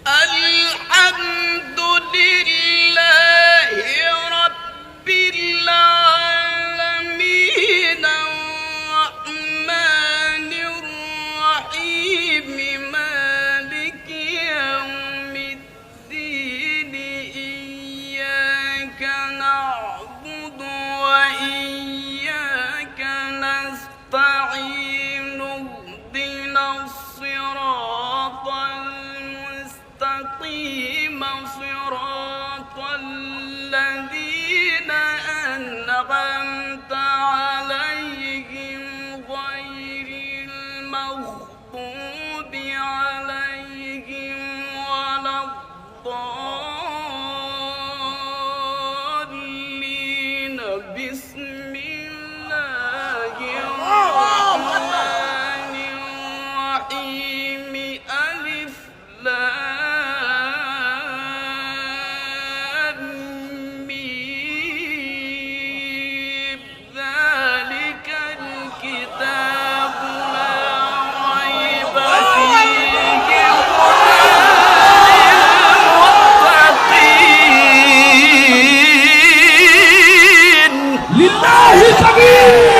الحمد لله رب العالمين الرحمن الرحيم مالك يوم الدين إياك نعبد وإياك نستعين اهدنا الصراط المستقيم صراط الذين أنعمت عليهم غير المغضوب عليهم ولا الضالين بسم الله الرحمن الرحيم ألف لام ميم ذلك الكتاب لا ريب فيه هدى للمتقين لله كبير